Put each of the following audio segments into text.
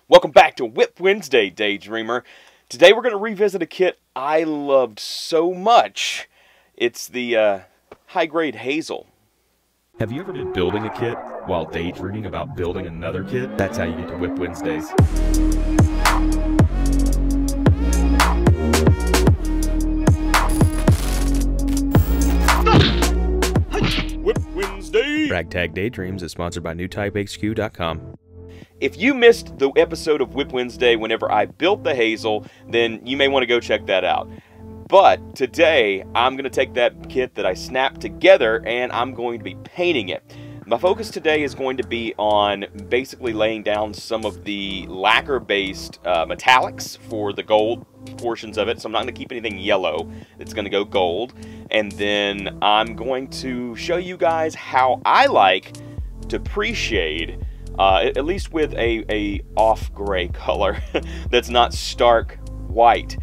Welcome back to WIP Wednesday, Daydreamer. Today we're going to revisit a kit I loved so much. It's the high-grade Hazel. Have you ever been building a kit while daydreaming about building another kit? That's how you get to WIP Wednesdays. WIP Wednesday! Ragtag Daydreams is sponsored by NewTypeHQ.com. If you missed the episode of WIP Wednesday whenever I built the Hazel, then you may want to go check that out. But today, I'm going to take that kit that I snapped together and I'm going to be painting it. My focus today is going to be on basically laying down some of the lacquer-based metallics for the gold portions of it. So I'm not going to keep anything yellow. It's going to go gold. And then I'm going to show you guys how I like to pre-shade, at least with a off gray color that's not stark white.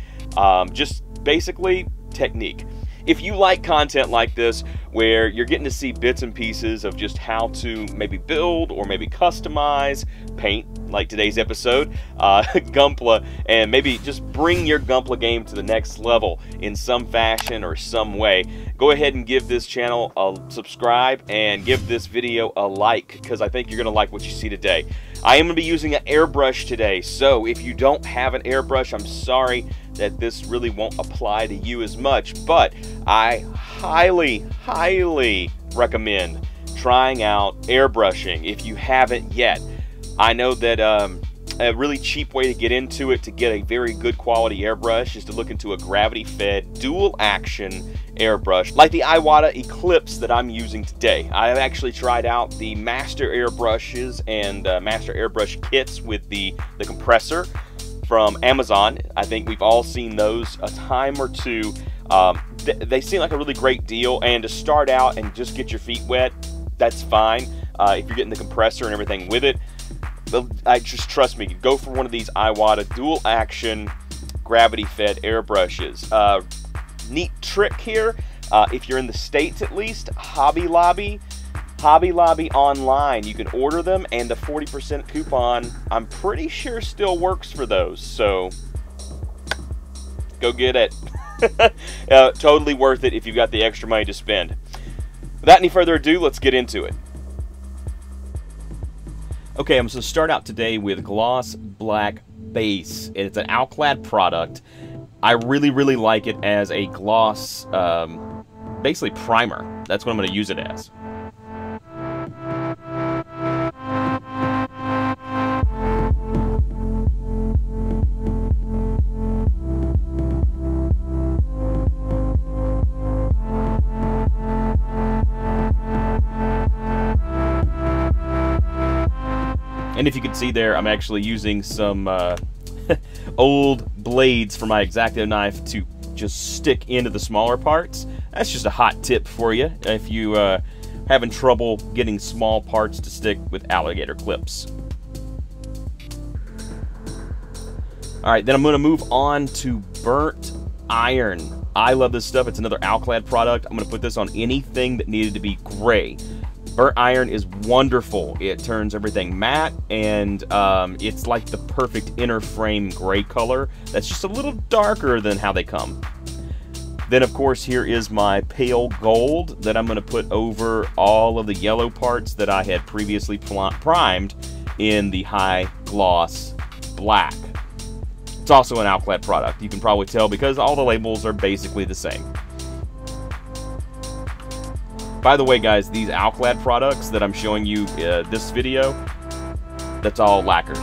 Just basically technique. If you like content like this, where you're getting to see bits and pieces of just how to maybe build or maybe customize, paint, like today's episode, Gunpla, and maybe just bring your Gunpla game to the next level in some fashion or some way, go ahead and give this channel a subscribe and give this video a like, because I think you're going to like what you see today. I am going to be using an airbrush today, so if you don't have an airbrush, I'm sorry that this really won't apply to you as much, but I highly recommend trying out airbrushing if you haven't yet. I know that a really cheap way to get into it, to get a very good quality airbrush, is to look into a gravity-fed dual action airbrush like the Iwata Eclipse that I'm using today. I have actually tried out the master airbrushes and master airbrush kits with the compressor from Amazon. I think we've all seen those a time or two. They seem like a really great deal, and to start out and just get your feet wet, that's fine if you're getting the compressor and everything with it. Just trust me, go for one of these Iwata dual action gravity fed airbrushes. Neat trick here, if you're in the States at least, Hobby Lobby online, you can order them, and the 40% coupon, I'm pretty sure, still works for those, so go get it. Totally worth it if you've got the extra money to spend. Without any further ado, let's get into it. Okay, I'm going to start out today with Gloss Black Base. It's an Alcald product. I really like it as a gloss, basically primer. That's what I'm going to use it as. And if you can see there, I'm actually using some old blades for my X-Acto knife to just stick into the smaller parts. That's just a hot tip for you if you having trouble getting small parts to stick with alligator clips. Alright, then I'm going to move on to Burnt Iron. I love this stuff. It's another Alcald product. I'm going to put this on anything that needed to be gray. Burnt Iron is wonderful. It turns everything matte, and it's like the perfect inner frame gray color that's just a little darker than how they come. Then, of course, here is my pale gold that I'm going to put over all of the yellow parts that I had previously primed in the high gloss black. It's also an Alcald product. You can probably tell because all the labels are basically the same. By the way, guys, these Alcald products that I'm showing you this video, that's all lacquers.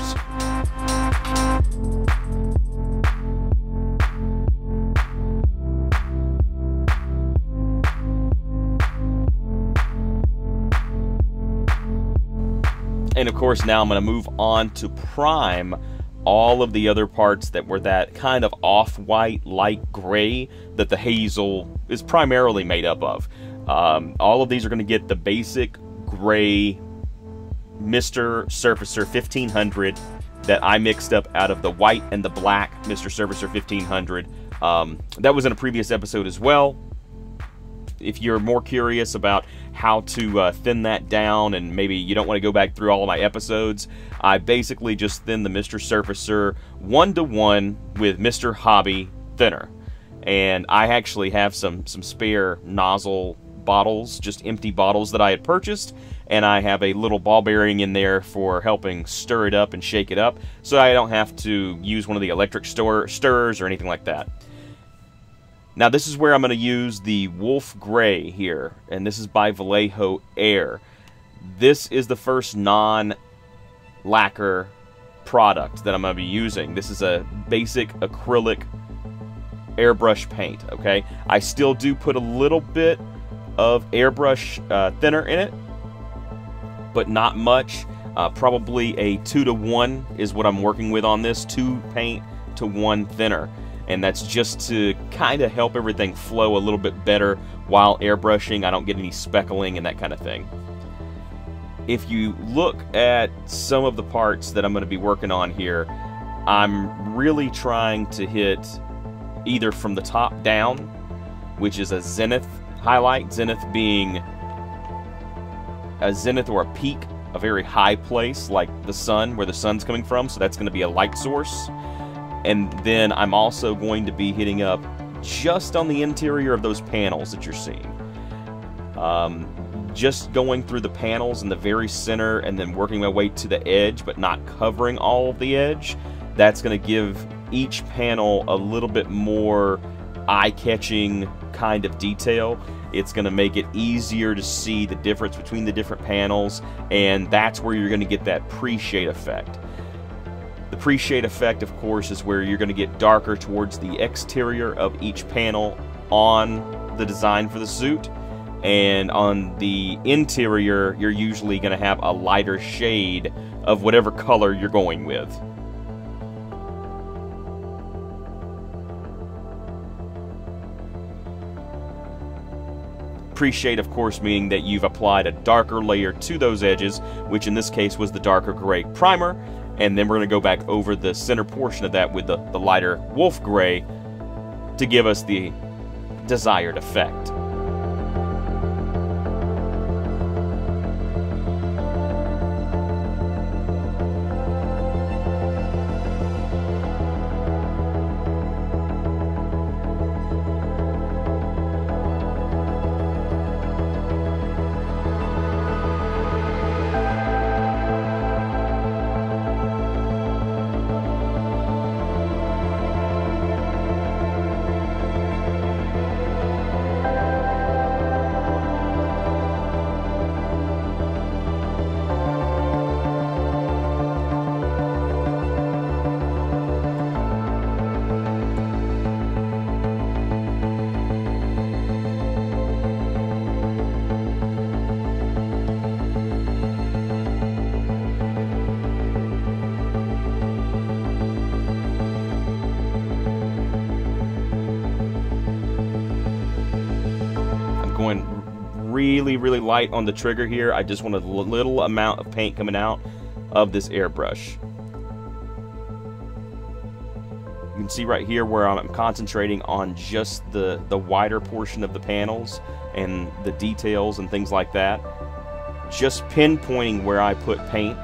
And of course, now I'm going to move on to prime all of the other parts that were that kind of off-white, light gray that the Hazel is primarily made up of. All of these are going to get the basic gray Mr. Surfacer 1500 that I mixed up out of the white and the black Mr. Surfacer 1500. That was in a previous episode as well. if you're more curious about how to thin that down, and maybe you don't want to go back through all of my episodes, I basically just thin the Mr. Surfacer 1-to-1 with Mr. Hobby thinner. And I actually have some spare nozzle bottles, just empty bottles that I had purchased, and I have a little ball bearing in there for helping stir it up and shake it up, so I don't have to use one of the electric stirrers or anything like that. Now this is where I'm going to use the Wolf Gray here, and this is by Vallejo Air. This is the first non-lacquer product that I'm going to be using. This is a basic acrylic airbrush paint, okay? I still do put a little bit of airbrush thinner in it, but not much. Probably a 2-to-1 is what I'm working with on this, 2 paint to 1 thinner. And that's just to kind of help everything flow a little bit better while airbrushing. I don't get any speckling and that kind of thing. If you look at some of the parts that I'm going to be working on here, I'm really trying to hit either from the top down, which is a zenith highlight, zenith being a zenith or a peak, a very high place like the sun, where the sun's coming from, so that's going to be a light source. And then I'm also going to be hitting up just on the interior of those panels that you're seeing. Just going through the panels in the very center and then working my way to the edge, but not covering all of the edge. That's going to give each panel a little bit more eye-catching kind of detail. It's going to make it easier to see the difference between the different panels, and that's where you're going to get that pre-shade effect. The pre-shade effect, of course, is where you're going to get darker towards the exterior of each panel on the design for the suit, and on the interior you're usually going to have a lighter shade of whatever color you're going with. Pre-shade, of course, meaning that you've applied a darker layer to those edges, which in this case was the darker gray primer, and then we're going to go back over the center portion of that with the lighter wolf gray to give us the desired effect. Going really light on the trigger here. I just want a little amount of paint coming out of this airbrush. You can see right here where I'm concentrating on just the wider portion of the panels and the details and things like that. Just pinpointing where I put paint.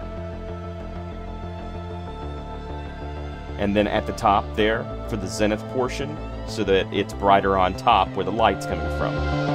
And then at the top there for the zenith portion, so that it's brighter on top where the light's coming from.